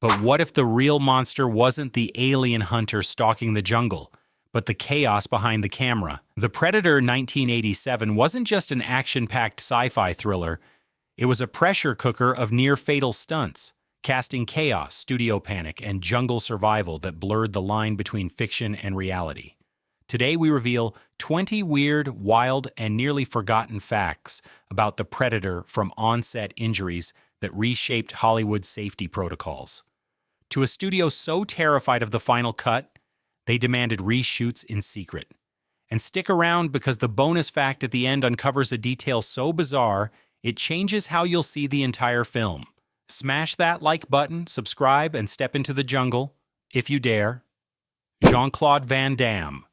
But what if the real monster wasn't the alien hunter stalking the jungle, but the chaos behind the camera? The Predator 1987 wasn't just an action-packed sci-fi thriller. It was a pressure cooker of near-fatal stunts, casting chaos, studio panic, and jungle survival that blurred the line between fiction and reality. Today we reveal 20 weird, wild, and nearly forgotten facts about the Predator, from on-set injuries that reshaped Hollywood's safety protocols to a studio so terrified of the final cut, they demanded reshoots in secret. And stick around, because the bonus fact at the end uncovers a detail so bizarre, it changes how you'll see the entire film. Smash that like button, subscribe, and step into the jungle, if you dare. Jean-Claude Van Damme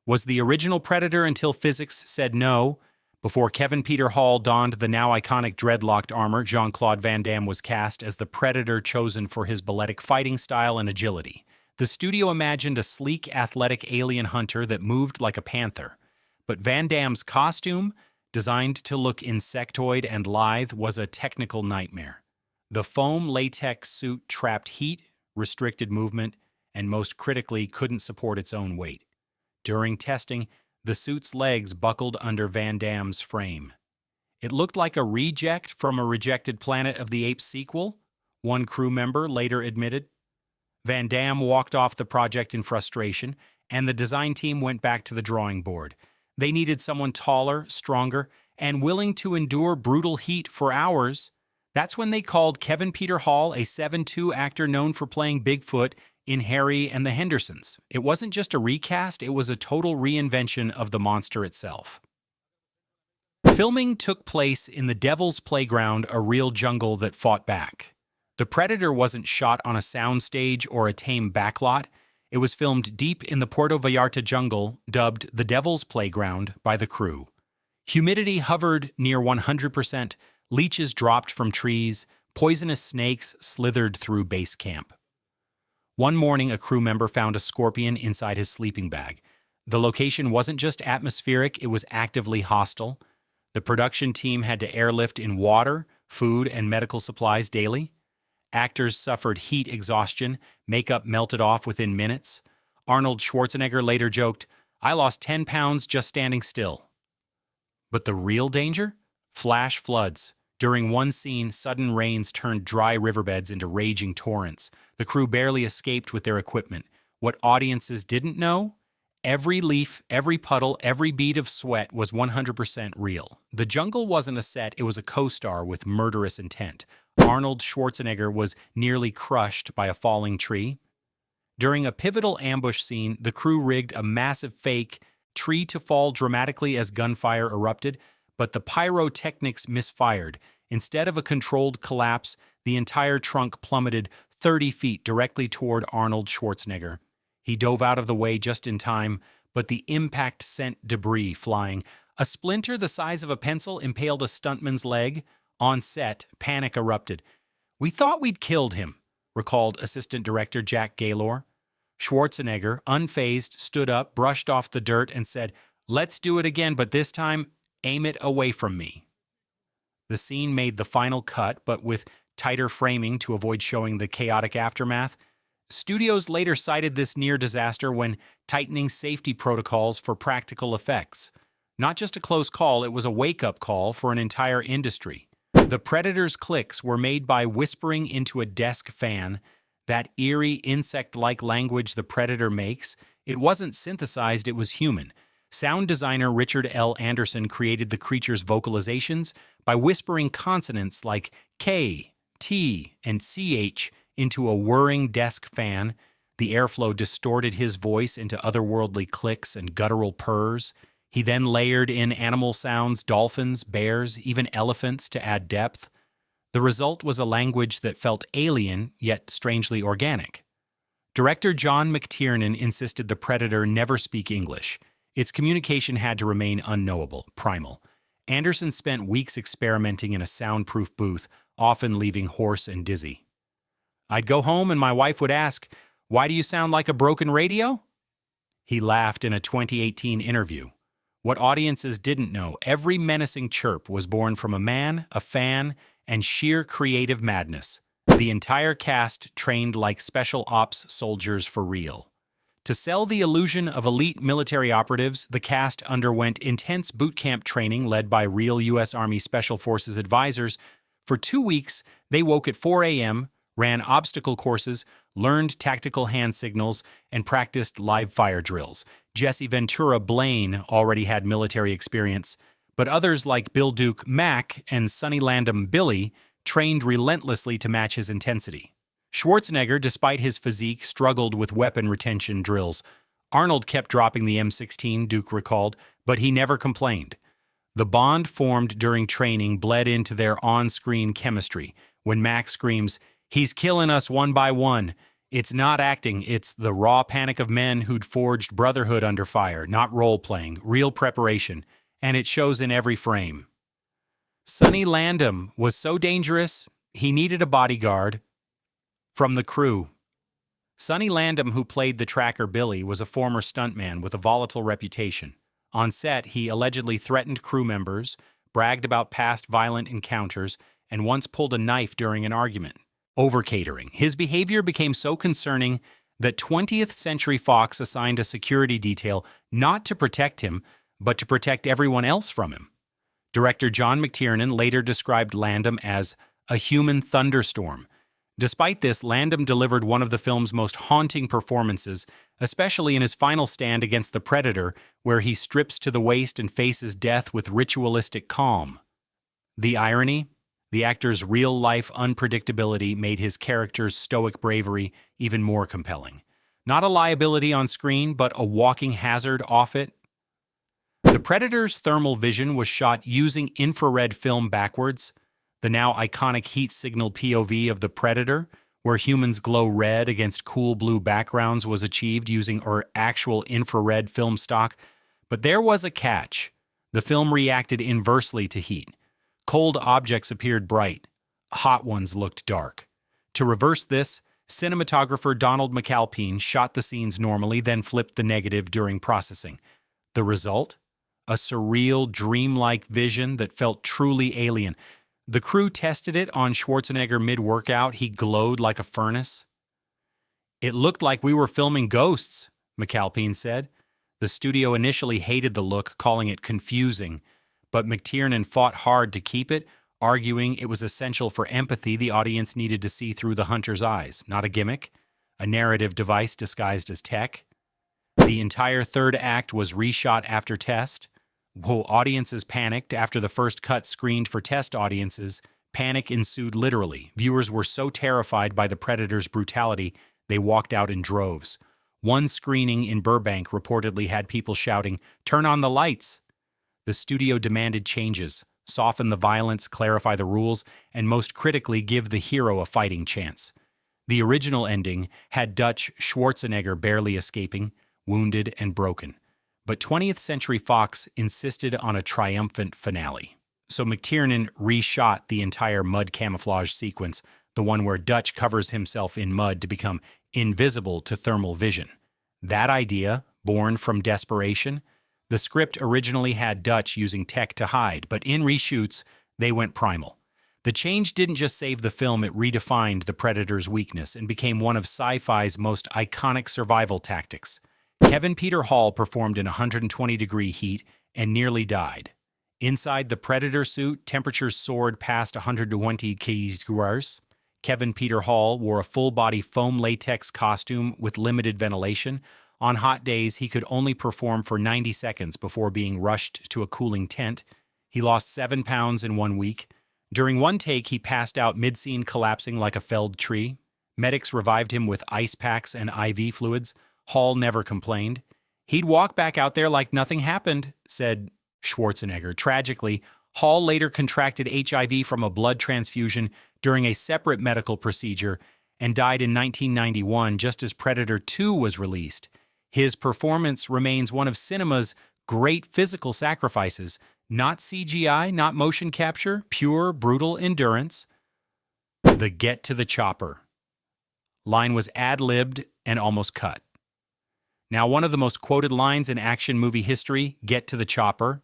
was the original Predator until physics said no. Before Kevin Peter Hall donned the now iconic dreadlocked armor, Jean-Claude Van Damme was cast as the Predator, chosen for his balletic fighting style and agility. The studio imagined a sleek, athletic alien hunter that moved like a panther. But Van Damme's costume, designed to look insectoid and lithe, was a technical nightmare. The foam latex suit trapped heat, restricted movement, and most critically, couldn't support its own weight. During testing, the suit's legs buckled under Van Damme's frame. It looked like a reject from a rejected Planet of the Apes sequel, one crew member later admitted. Van Damme walked off the project in frustration, and the design team went back to the drawing board. They needed someone taller, stronger, and willing to endure brutal heat for hours. That's when they called Kevin Peter Hall, a 7'2" actor known for playing Bigfoot in Harry and the Hendersons. It wasn't just a recast, it was a total reinvention of the monster itself. Filming took place in the Devil's Playground, a real jungle that fought back. The Predator wasn't shot on a soundstage or a tame backlot. It was filmed deep in the Puerto Vallarta jungle, dubbed the Devil's Playground by the crew. Humidity hovered near 100%, leeches dropped from trees, poisonous snakes slithered through base camp. One morning, a crew member found a scorpion inside his sleeping bag. The location wasn't just atmospheric, it was actively hostile. The production team had to airlift in water, food, and medical supplies daily. Actors suffered heat exhaustion, makeup melted off within minutes. Arnold Schwarzenegger later joked, "I lost 10 pounds just standing still." But the real danger? Flash floods. During one scene, sudden rains turned dry riverbeds into raging torrents. The crew barely escaped with their equipment. What audiences didn't know? Every leaf, every puddle, every bead of sweat was 100% real. The jungle wasn't a set, it was a co-star with murderous intent. Arnold Schwarzenegger was nearly crushed by a falling tree. During a pivotal ambush scene, the crew rigged a massive fake tree to fall dramatically as gunfire erupted, but the pyrotechnics misfired. Instead of a controlled collapse, the entire trunk plummeted 30 feet directly toward Arnold Schwarzenegger. He dove out of the way just in time, but the impact sent debris flying. A splinter the size of a pencil impaled a stuntman's leg. On set, panic erupted. "We thought we'd killed him," recalled assistant director Jack Gaylor. Schwarzenegger, unfazed, stood up, brushed off the dirt, and said, "Let's do it again, but this time, aim it away from me." The scene made the final cut, but with tighter framing to avoid showing the chaotic aftermath. Studios later cited this near disaster when tightening safety protocols for practical effects. Not just a close call, it was a wake-up call for an entire industry. The Predator's clicks were made by whispering into a desk fan. That eerie, insect-like language the Predator makes, it wasn't synthesized, it was human. Sound designer Richard L. Anderson created the creature's vocalizations by whispering consonants like K, T, and CH into a whirring desk fan. The airflow distorted his voice into otherworldly clicks and guttural purrs. He then layered in animal sounds, dolphins, bears, even elephants to add depth. The result was a language that felt alien, yet strangely organic. Director John McTiernan insisted the Predator never speak English. Its communication had to remain unknowable, primal. Anderson spent weeks experimenting in a soundproof booth, often leaving hoarse and dizzy. "I'd go home and my wife would ask, 'Why do you sound like a broken radio?'" He laughed in a 2018 interview. What audiences didn't know, every menacing chirp was born from a man, a fan, and sheer creative madness. The entire cast trained like special ops soldiers for real. To sell the illusion of elite military operatives, the cast underwent intense boot camp training led by real U.S. Army Special Forces advisors. For 2 weeks, they woke at 4 a.m., ran obstacle courses, learned tactical hand signals, and practiced live fire drills. Jesse Ventura Blaine already had military experience, but others like Bill Duke Mac and Sonny Landham Billy trained relentlessly to match his intensity. Schwarzenegger, despite his physique, struggled with weapon retention drills. Arnold kept dropping the M16, Duke recalled, but he never complained. The bond formed during training bled into their on-screen chemistry. When Mac screams, "He's killing us one by one," it's not acting, it's the raw panic of men who'd forged brotherhood under fire, not role-playing, real preparation, and it shows in every frame. Sonny Landham was so dangerous, he needed a bodyguard from the crew. Sonny Landham, who played the tracker Billy, was a former stuntman with a volatile reputation. On set, he allegedly threatened crew members, bragged about past violent encounters, and once pulled a knife during an argument. Over-catering. His behavior became so concerning that 20th Century Fox assigned a security detail not to protect him, but to protect everyone else from him. Director John McTiernan later described Landham as a human thunderstorm. Despite this, Landham delivered one of the film's most haunting performances, especially in his final stand against the Predator, where he strips to the waist and faces death with ritualistic calm. The irony? The actor's real-life unpredictability made his character's stoic bravery even more compelling. Not a liability on screen, but a walking hazard off it. The Predator's thermal vision was shot using infrared film backwards. The now iconic heat signal POV of the Predator, where humans glow red against cool blue backgrounds, was achieved using actual infrared film stock. But there was a catch. The film reacted inversely to heat. Cold objects appeared bright. Hot ones looked dark. To reverse this, cinematographer Donald McAlpine shot the scenes normally, then flipped the negative during processing. The result? A surreal, dreamlike vision that felt truly alien. The crew tested it on Schwarzenegger mid-workout. He glowed like a furnace. "It looked like we were filming ghosts," McAlpine said. The studio initially hated the look, calling it confusing, but McTiernan fought hard to keep it, arguing it was essential for empathy. The audience needed to see through the hunter's eyes, not a gimmick, a narrative device disguised as tech. The entire third act was reshot after test. While audiences panicked after the first cut screened for test audiences, panic ensued literally. Viewers were so terrified by the Predator's brutality, they walked out in droves. One screening in Burbank reportedly had people shouting, "Turn on the lights!" The studio demanded changes, soften the violence, clarify the rules, and most critically, give the hero a fighting chance. The original ending had Dutch Schwarzenegger barely escaping, wounded and broken. But 20th Century Fox insisted on a triumphant finale. So McTiernan reshot the entire mud camouflage sequence, the one where Dutch covers himself in mud to become invisible to thermal vision. That idea, born from desperation, the script originally had Dutch using tech to hide, but in reshoots, they went primal. The change didn't just save the film, it redefined the Predator's weakness and became one of sci-fi's most iconic survival tactics. Kevin Peter Hall performed in 120-degree heat and nearly died. Inside the Predator suit, temperatures soared past 120 degrees. Kevin Peter Hall wore a full-body foam latex costume with limited ventilation. On hot days, he could only perform for 90 seconds before being rushed to a cooling tent. He lost 7 pounds in 1 week. During one take, he passed out mid-scene, collapsing like a felled tree. Medics revived him with ice packs and IV fluids. Hall never complained. "He'd walk back out there like nothing happened," said Schwarzenegger. Tragically, Hall later contracted HIV from a blood transfusion during a separate medical procedure and died in 1991 just as Predator 2 was released. His performance remains one of cinema's great physical sacrifices, not CGI, not motion capture, pure, brutal endurance. The "get to the chopper" line was ad-libbed and almost cut. Now, one of the most quoted lines in action movie history, "get to the chopper,"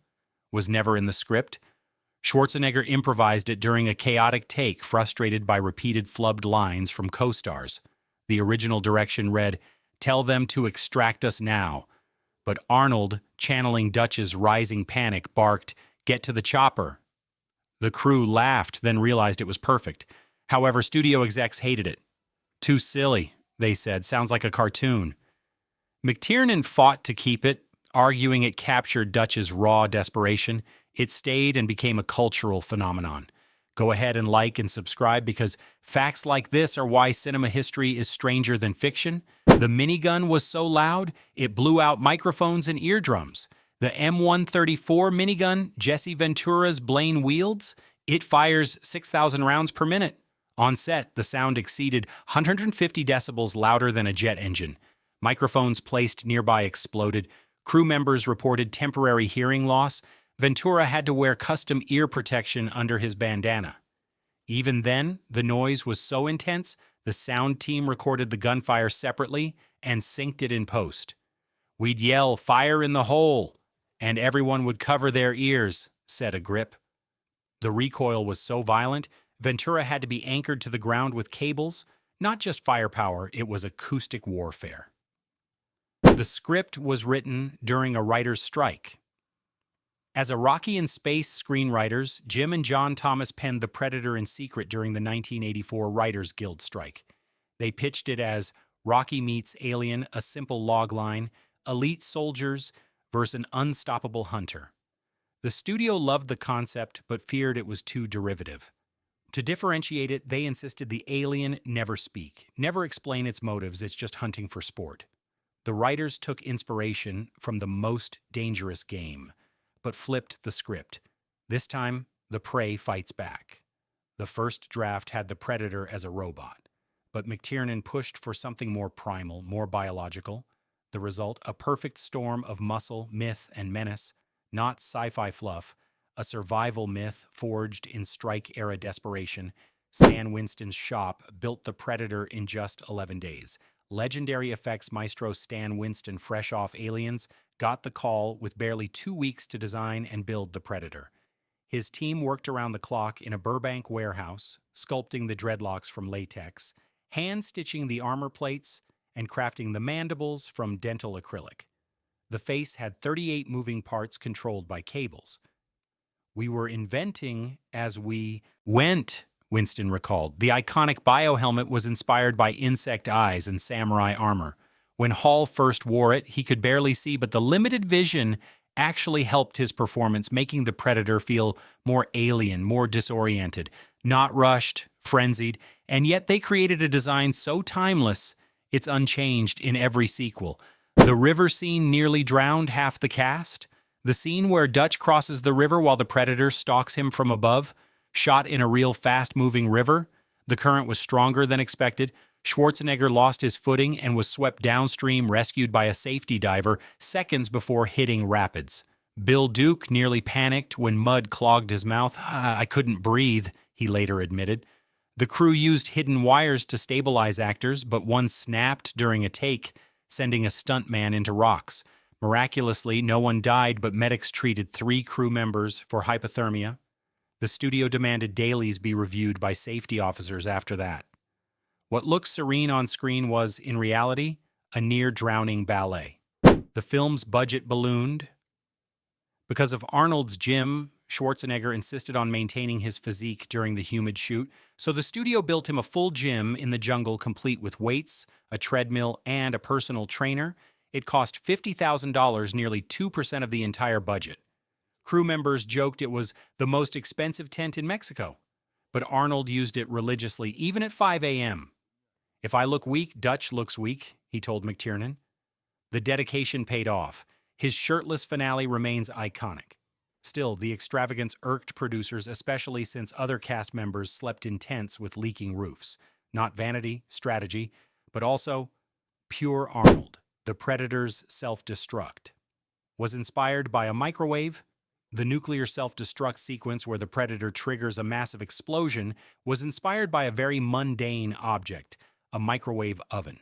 was never in the script. Schwarzenegger improvised it during a chaotic take, frustrated by repeated flubbed lines from co-stars. The original direction read, "Tell them to extract us now." But Arnold, channeling Dutch's rising panic, barked, "Get to the chopper." The crew laughed, then realized it was perfect. However, studio execs hated it. "Too silly," they said. "Sounds like a cartoon." McTiernan fought to keep it, arguing it captured Dutch's raw desperation. It stayed and became a cultural phenomenon. Go ahead and like and subscribe, because facts like this are why cinema history is stranger than fiction. The minigun was so loud, it blew out microphones and eardrums. The M134 minigun Jesse Ventura's Blaine wields, it fires 6,000 rounds per minute. On set, the sound exceeded 150 decibels louder than a jet engine. Microphones placed nearby exploded. Crew members reported temporary hearing loss. Ventura had to wear custom ear protection under his bandana. Even then, the noise was so intense, the sound team recorded the gunfire separately and synced it in post. "We'd yell, 'Fire in the hole!' and everyone would cover their ears," said a grip. The recoil was so violent, Ventura had to be anchored to the ground with cables. Not just firepower, it was acoustic warfare. The script was written during a writer's strike. As a Rocky in Space screenwriters, Jim and John Thomas penned The Predator in secret during the 1984 Writers Guild strike. They pitched it as Rocky meets Alien, a simple logline, elite soldiers versus an unstoppable hunter. The studio loved the concept but feared it was too derivative. To differentiate it, they insisted the alien never speak, never explain its motives, it's just hunting for sport. The writers took inspiration from The Most Dangerous Game, but flipped the script. This time, the prey fights back. The first draft had the Predator as a robot, but McTiernan pushed for something more primal, more biological. The result, a perfect storm of muscle, myth, and menace, not sci-fi fluff, a survival myth forged in strike-era desperation. Stan Winston's shop built the Predator in just 11 days. Legendary effects maestro Stan Winston, fresh off Aliens, got the call with barely 2 weeks to design and build the Predator. His team worked around the clock in a Burbank warehouse, sculpting the dreadlocks from latex, hand-stitching the armor plates, and crafting the mandibles from dental acrylic. The face had 38 moving parts controlled by cables. "We were inventing as we went," Winston recalled. The iconic biohelmet was inspired by insect eyes and samurai armor. When Hall first wore it, he could barely see, but the limited vision actually helped his performance, making the Predator feel more alien, more disoriented, not rushed, frenzied, and yet they created a design so timeless, it's unchanged in every sequel. The river scene nearly drowned half the cast. The scene where Dutch crosses the river while the Predator stalks him from above, shot in a real fast-moving river. The current was stronger than expected. Schwarzenegger lost his footing and was swept downstream, rescued by a safety diver seconds before hitting rapids. Bill Duke nearly panicked when mud clogged his mouth. "I couldn't breathe," he later admitted. The crew used hidden wires to stabilize actors, but one snapped during a take, sending a stuntman into rocks. Miraculously, no one died, but medics treated 3 crew members for hypothermia. The studio demanded dailies be reviewed by safety officers after that. What looked serene on screen was, in reality, a near-drowning ballet. The film's budget ballooned. Because of Arnold's gym, Schwarzenegger insisted on maintaining his physique during the humid shoot, so the studio built him a full gym in the jungle complete with weights, a treadmill, and a personal trainer. It cost $50,000, nearly 2% of the entire budget. Crew members joked it was the most expensive tent in Mexico, but Arnold used it religiously, even at 5 a.m. "If I look weak, Dutch looks weak," he told McTiernan. The dedication paid off. His shirtless finale remains iconic. Still, the extravagance irked producers, especially since other cast members slept in tents with leaking roofs. Not vanity, strategy, but also pure Arnold. The Predator's self-destruct was inspired by a microwave. The nuclear self-destruct sequence where the Predator triggers a massive explosion was inspired by a very mundane object, a microwave oven.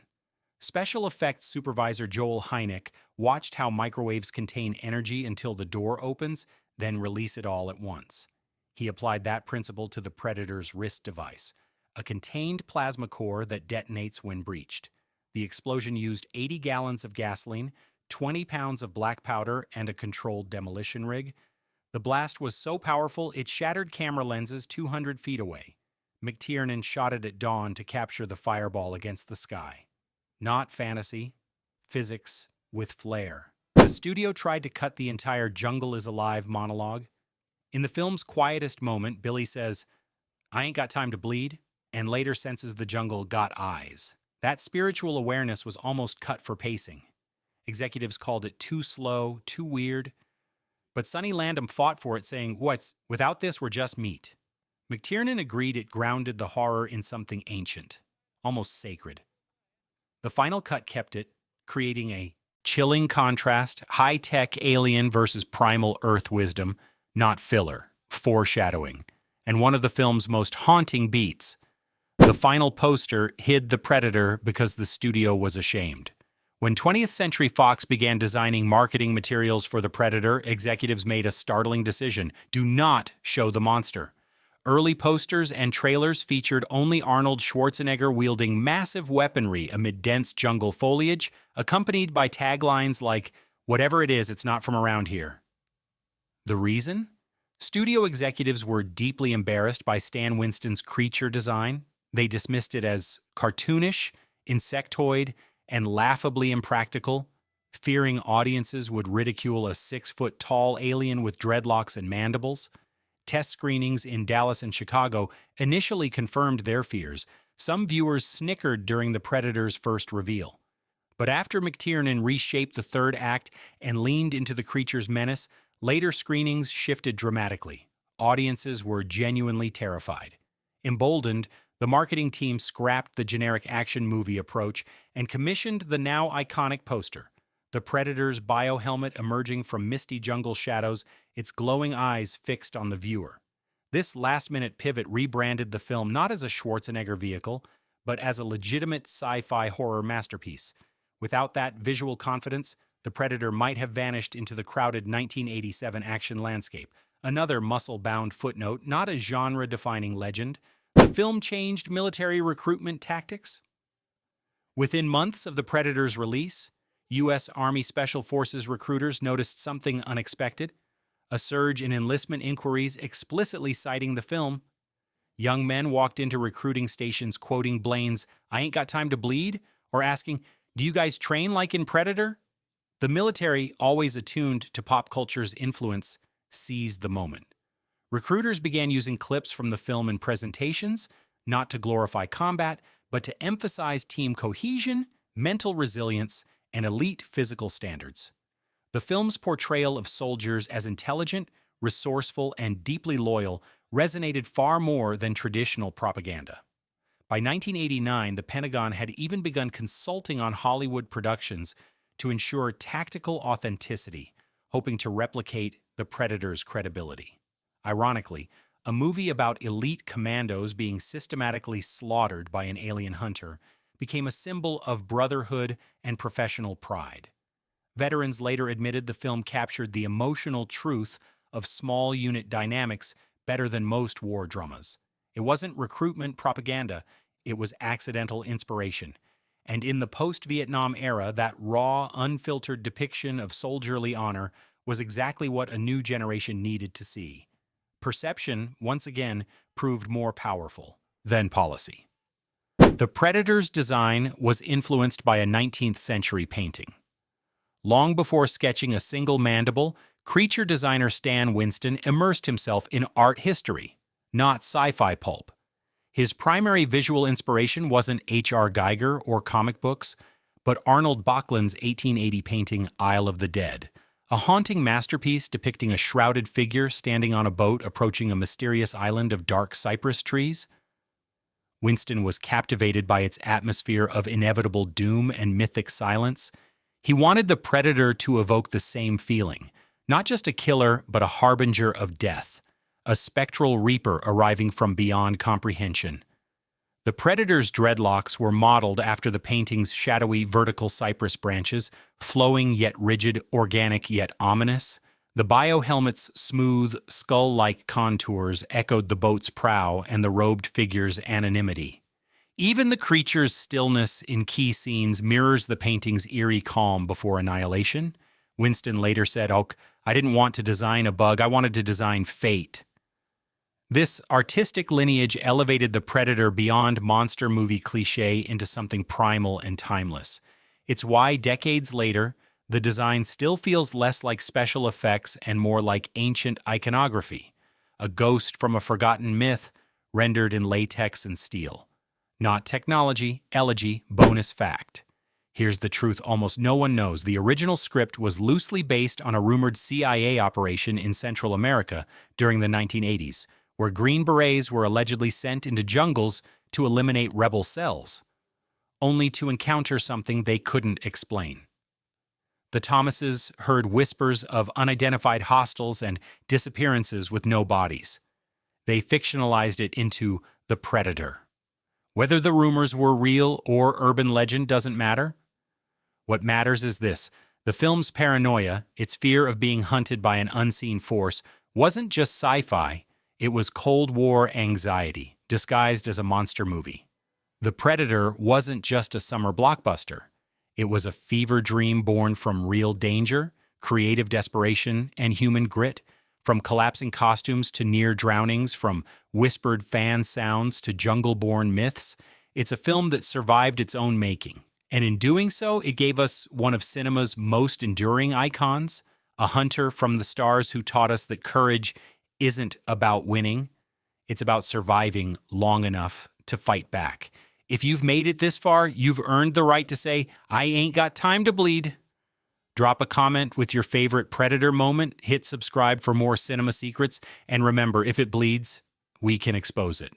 Special effects supervisor Joel Hynek watched how microwaves contain energy until the door opens, then release it all at once. He applied that principle to the Predator's wrist device, a contained plasma core that detonates when breached. The explosion used 80 gallons of gasoline, 20 pounds of black powder, and a controlled demolition rig. The blast was so powerful it shattered camera lenses 200 feet away. McTiernan shot it at dawn to capture the fireball against the sky. Not fantasy, physics with flair. The studio tried to cut the entire "Jungle is Alive" monologue. In the film's quietest moment, Billy says, "I ain't got time to bleed," and later senses the jungle got eyes. That spiritual awareness was almost cut for pacing. Executives called it too slow, too weird. But Sonny Landham fought for it, saying, without this, we're just meat." McTiernan agreed it grounded the horror in something ancient, almost sacred. The final cut kept it, creating a chilling contrast, high-tech alien versus primal Earth wisdom, not filler, foreshadowing. And one of the film's most haunting beats, the final poster hid the Predator because the studio was ashamed. When 20th Century Fox began designing marketing materials for the Predator, executives made a startling decision: do not show the monster. Early posters and trailers featured only Arnold Schwarzenegger wielding massive weaponry amid dense jungle foliage, accompanied by taglines like, "Whatever it is, it's not from around here." The reason? Studio executives were deeply embarrassed by Stan Winston's creature design. They dismissed it as cartoonish, insectoid, and laughably impractical, fearing audiences would ridicule a 6-foot-tall alien with dreadlocks and mandibles. Test screenings in Dallas and Chicago initially confirmed their fears. Some viewers snickered during the Predator's first reveal. But after McTiernan reshaped the third act and leaned into the creature's menace, later screenings shifted dramatically. Audiences were genuinely terrified. Emboldened, the marketing team scrapped the generic action movie approach and commissioned the now iconic poster. The Predator's biohelmet emerging from misty jungle shadows, its glowing eyes fixed on the viewer. This last-minute pivot rebranded the film not as a Schwarzenegger vehicle, but as a legitimate sci-fi horror masterpiece. Without that visual confidence, the Predator might have vanished into the crowded 1987 action landscape. Another muscle-bound footnote, not a genre-defining legend. The film changed military recruitment tactics. Within months of the Predator's release, U.S. Army Special Forces recruiters noticed something unexpected: a surge in enlistment inquiries explicitly citing the film. Young men walked into recruiting stations quoting Blaine's "I ain't got time to bleed," or asking, "Do you guys train like in Predator?" The military, always attuned to pop culture's influence, seized the moment. Recruiters began using clips from the film in presentations, not to glorify combat, but to emphasize team cohesion, mental resilience, and elite physical standards. The film's portrayal of soldiers as intelligent, resourceful, and deeply loyal resonated far more than traditional propaganda. By 1989, the Pentagon had even begun consulting on Hollywood productions to ensure tactical authenticity, hoping to replicate the Predator's credibility. Ironically, a movie about elite commandos being systematically slaughtered by an alien hunter became a symbol of brotherhood and professional pride. Veterans later admitted the film captured the emotional truth of small unit dynamics better than most war dramas. It wasn't recruitment propaganda, it was accidental inspiration. And in the post-Vietnam era, that raw, unfiltered depiction of soldierly honor was exactly what a new generation needed to see. Perception, once again, proved more powerful than policy. The Predator's design was influenced by a 19th century painting. Long before sketching a single mandible, creature designer Stan Winston immersed himself in art history, not sci-fi pulp. His primary visual inspiration wasn't H.R. Giger or comic books, but Arnold Böcklin's 1880 painting Isle of the Dead, a haunting masterpiece depicting a shrouded figure standing on a boat approaching a mysterious island of dark cypress trees. Winston was captivated by its atmosphere of inevitable doom and mythic silence. He wanted the Predator to evoke the same feeling, not just a killer, but a harbinger of death, a spectral reaper arriving from beyond comprehension. The Predator's dreadlocks were modeled after the painting's shadowy vertical cypress branches, flowing yet rigid, organic yet ominous. The biohelmet's smooth, skull-like contours echoed the boat's prow and the robed figure's anonymity. Even the creature's stillness in key scenes mirrors the painting's eerie calm before annihilation. Winston later said, "Oh, I didn't want to design a bug, I wanted to design fate." This artistic lineage elevated the Predator beyond monster movie cliché into something primal and timeless. It's why, decades later, the design still feels less like special effects and more like ancient iconography, a ghost from a forgotten myth rendered in latex and steel. Not technology, elegy, bonus fact. Here's the truth almost no one knows. The original script was loosely based on a rumored CIA operation in Central America during the 1980s, where Green Berets were allegedly sent into jungles to eliminate rebel cells, only to encounter something they couldn't explain. The Thomases heard whispers of unidentified hostiles and disappearances with no bodies. They fictionalized it into the Predator. Whether the rumors were real or urban legend doesn't matter. What matters is this: the film's paranoia, its fear of being hunted by an unseen force, wasn't just sci-fi, it was Cold War anxiety, disguised as a monster movie. The Predator wasn't just a summer blockbuster. It was a fever dream born from real danger, creative desperation, and human grit, from collapsing costumes to near drownings, from whispered fan sounds to jungle-born myths. It's a film that survived its own making, and in doing so, it gave us one of cinema's most enduring icons, a hunter from the stars who taught us that courage isn't about winning, it's about surviving long enough to fight back. If you've made it this far, you've earned the right to say, "I ain't got time to bleed." Drop a comment with your favorite Predator moment, hit subscribe for more cinema secrets, and remember, if it bleeds, we can expose it.